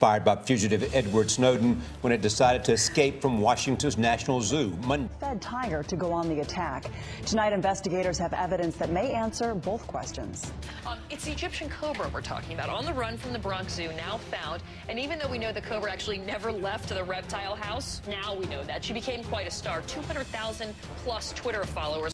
Fired by fugitive Edward Snowden when it decided to escape from Washington's National Zoo. Fed tiger to go on the attack. Tonight, investigators have evidence that may answer both questions. It's the Egyptian cobra we're talking about, on the run from the Bronx Zoo, now found. And even though we know the cobra actually never left the reptile house, now we know that. She became quite a star, 200,000 plus Twitter followers.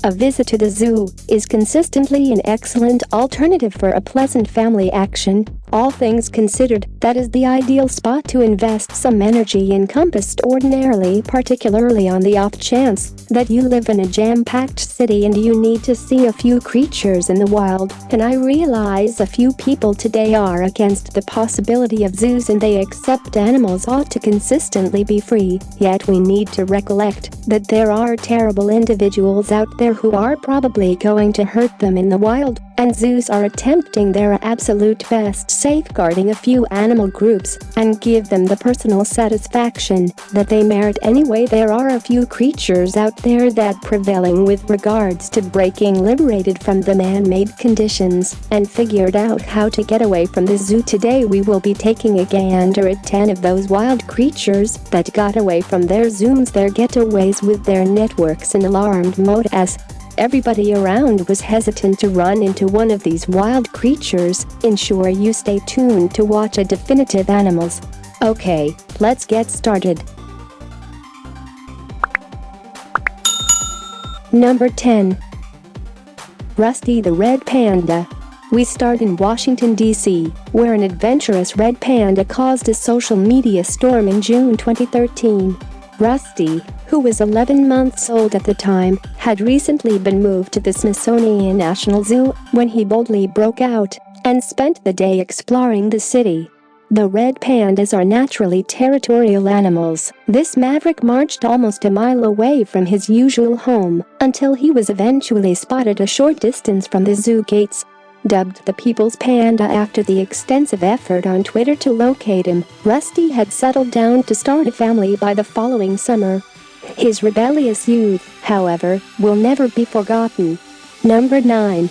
A visit to the zoo is consistently an excellent alternative for a pleasant family action. All things considered, that is the ideal spot to invest some energy encompassed ordinarily, particularly on the off chance that you live in a jam-packed city and you need to see a few creatures in the wild. And I realize a few people today are against the possibility of zoos and they accept animals ought to consistently be free. Yet we need to recollect that there are terrible individuals out there who are probably going to hurt them in the wild, and zoos are attempting their absolute best safeguarding a few animal groups and give them the personal satisfaction that they merit. Anyway, there are a few creatures out there that prevailing with regards to breaking liberated from the man-made conditions and figured out how to get away from the zoo. Today we will be taking a gander at 10 of those wild creatures that got away from their zooms, their getaways, with their networks in alarmed mode as everybody around was hesitant to run into one of these wild creatures. Ensure you stay tuned to watch a definitive animals. Okay, let's get started. Number 10. Rusty the Red Panda. We start in Washington, D.C., where an adventurous red panda caused a social media storm in June 2013. Rusty, who was 11 months old at the time, had recently been moved to the Smithsonian National Zoo when he boldly broke out and spent the day exploring the city. The red pandas are naturally territorial animals. This maverick marched almost a mile away from his usual home until he was eventually spotted a short distance from the zoo gates. Dubbed the People's Panda after the extensive effort on Twitter to locate him, Rusty had settled down to start a family by the following summer. His rebellious youth, however, will never be forgotten. Number 9.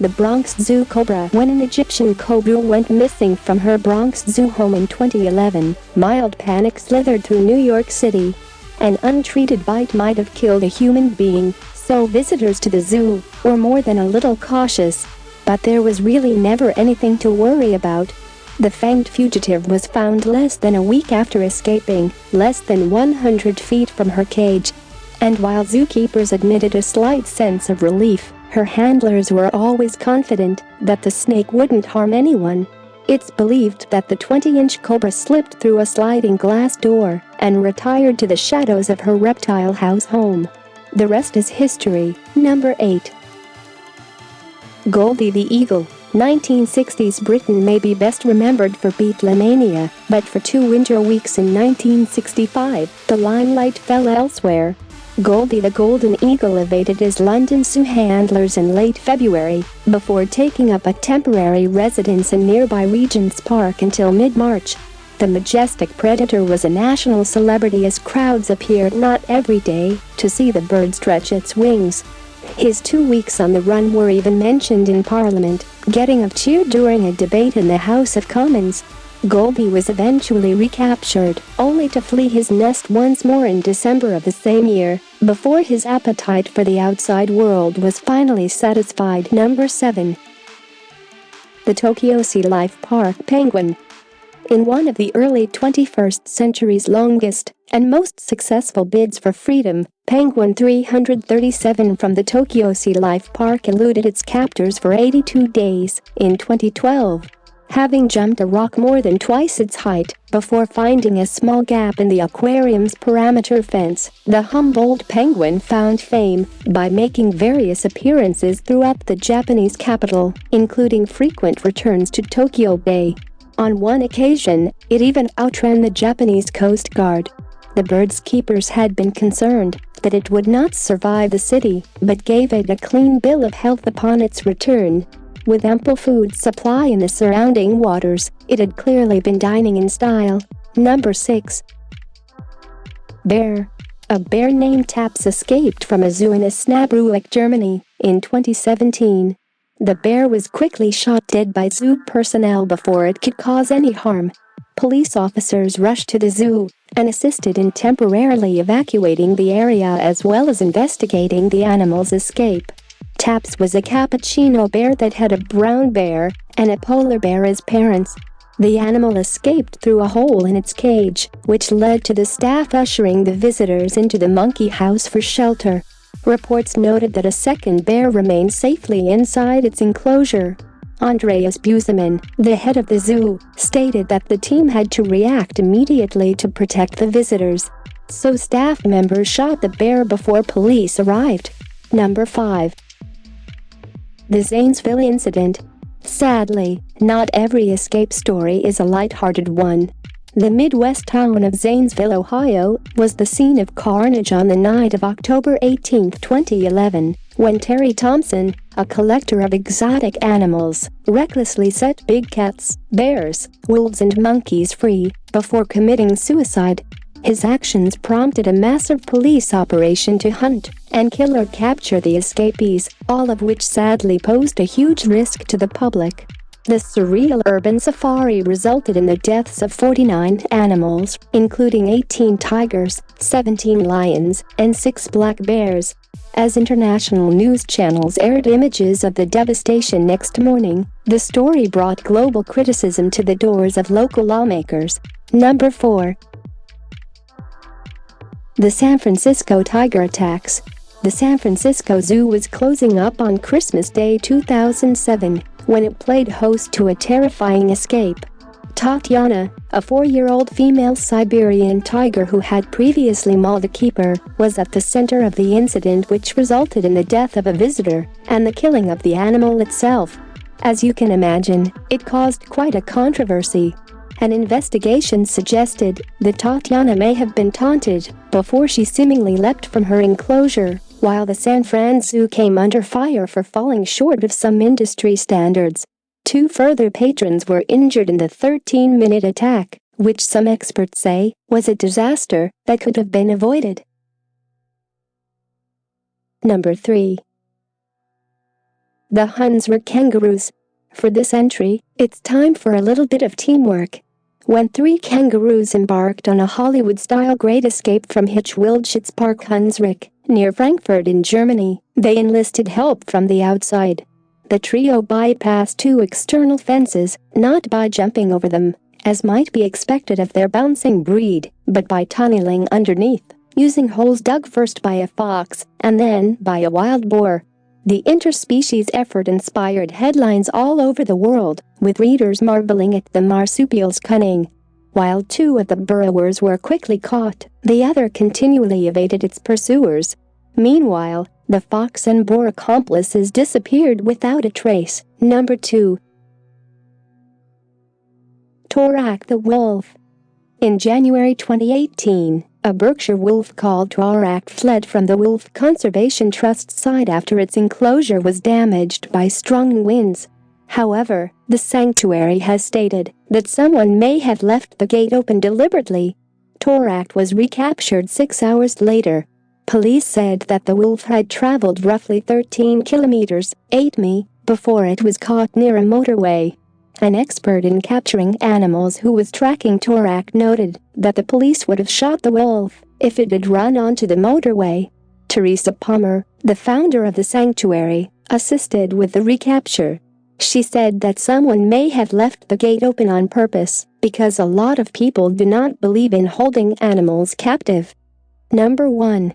The Bronx Zoo Cobra. When an Egyptian cobra went missing from her Bronx Zoo home in 2011, mild panic slithered through New York City. An untreated bite might have killed a human being, so visitors to the zoo were more than a little cautious. But there was really never anything to worry about. The fanged fugitive was found less than a week after escaping, less than 100 feet from her cage. And while zookeepers admitted a slight sense of relief, her handlers were always confident that the snake wouldn't harm anyone. It's believed that the 20-inch cobra slipped through a sliding glass door and retired to the shadows of her reptile house home. The rest is history. Number 8. Goldie the Eagle. 1960s Britain may be best remembered for Beatlemania, but for 2 winter weeks in 1965, the limelight fell elsewhere. Goldie the Golden Eagle evaded his London zoo handlers in late February, before taking up a temporary residence in nearby Regent's Park until mid-March. The majestic predator was a national celebrity as crowds appeared not every day to see the bird stretch its wings. His 2 weeks on the run were even mentioned in Parliament, getting a cheer during a debate in the House of Commons. Goldie was eventually recaptured, only to flee his nest once more in December of the same year, before his appetite for the outside world was finally satisfied. Number 7. The Tokyo Sea Life Park Penguin. In one of the early 21st century's longest and most successful bids for freedom, Penguin 337 from the Tokyo Sea Life Park eluded its captors for 82 days in 2012. Having jumped a rock more than twice its height before finding a small gap in the aquarium's perimeter fence, the humboldt penguin found fame by making various appearances throughout the Japanese capital, including frequent returns to Tokyo Bay. On one occasion, it even outran the Japanese Coast Guard. The bird's keepers had been concerned that it would not survive the city, but gave it a clean bill of health upon its return. With ample food supply in the surrounding waters, it had clearly been dining in style. Number 6. Bear. A bear named Taps escaped from a zoo in Osnabrück, Germany, In 2017, the bear was quickly shot dead by zoo personnel before it could cause any harm. Police officers rushed to the zoo and assisted in temporarily evacuating the area as well as investigating the animal's escape. Taps was a cappuccino bear that had a brown bear and a polar bear as parents. The animal escaped through a hole in its cage, which led to the staff ushering the visitors into the monkey house for shelter. Reports noted that a second bear remained safely inside its enclosure. Andreas Buseman, the head of the zoo, stated that the team had to react immediately to protect the visitors. So staff members shot the bear before police arrived. Number 5. The Zanesville incident. Sadly, not every escape story is a lighthearted one. The Midwest town of Zanesville, Ohio, was the scene of carnage on the night of October 18, 2011, when Terry Thompson, a collector of exotic animals, recklessly set big cats, bears, wolves and monkeys free before committing suicide. His actions prompted a massive police operation to hunt and kill or capture the escapees, all of which sadly posed a huge risk to the public. The surreal urban safari resulted in the deaths of 49 animals, including 18 tigers, 17 lions, and 6 black bears. As international news channels aired images of the devastation next morning, the story brought global criticism to the doors of local lawmakers. Number 4. The San Francisco tiger attacks. The San Francisco Zoo was closing up on Christmas Day 2007 when it played host to a terrifying escape. Tatiana, a 4-year-old female Siberian tiger who had previously mauled a keeper, was at the center of the incident, which resulted in the death of a visitor and the killing of the animal itself. As you can imagine, it caused quite a controversy. An investigation suggested that Tatiana may have been taunted before she seemingly leapt from her enclosure, while the San Fran Zoo came under fire for falling short of some industry standards. 2 further patrons were injured in the 13-minute attack, which some experts say was a disaster that could have been avoided. Number 3. The Huns were kangaroos. For this entry, it's time for a little bit of teamwork. When 3 kangaroos embarked on a Hollywood-style great escape from Hitchwildschitz Park Hunsrück, near Frankfurt in Germany, they enlisted help from the outside. The trio bypassed 2 external fences, not by jumping over them, as might be expected of their bouncing breed, but by tunneling underneath, using holes dug first by a fox and then by a wild boar. The interspecies effort inspired headlines all over the world, with readers marveling at the marsupial's cunning. While 2 of the burrowers were quickly caught, the other continually evaded its pursuers. Meanwhile, the fox and boar accomplices disappeared without a trace. Number 2. Toric the wolf. In January 2018, a Berkshire wolf called Toric fled from the Wolf Conservation Trust site after its enclosure was damaged by strong winds. However, the sanctuary has stated that someone may have left the gate open deliberately. Toric was recaptured 6 hours later. Police said that the wolf had traveled roughly 13 kilometers, 8 mi, before it was caught near a motorway. An expert in capturing animals who was tracking Toric noted that the police would have shot the wolf if it had run onto the motorway. Teresa Palmer, the founder of the sanctuary, assisted with the recapture. She said that someone may have left the gate open on purpose because a lot of people do not believe in holding animals captive. Number 1.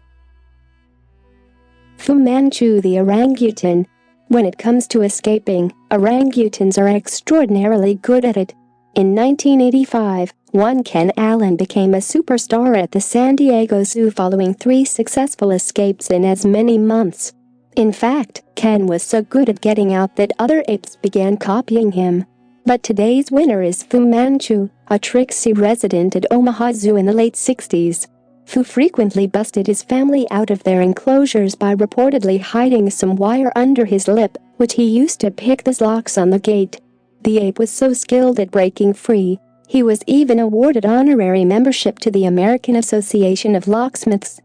Fu Manchu the orangutan. When it comes to escaping, orangutans are extraordinarily good at it. In 1985, one Ken Allen became a superstar at the San Diego Zoo following 3 successful escapes in as many months. In fact, Ken was so good at getting out that other apes began copying him. But today's winner is Fu Manchu, a tricksy resident at Omaha Zoo in the late 60s. Fu frequently busted his family out of their enclosures by reportedly hiding some wire under his lip, which he used to pick the locks on the gate. The ape was so skilled at breaking free, he was even awarded honorary membership to the American Association of Locksmiths.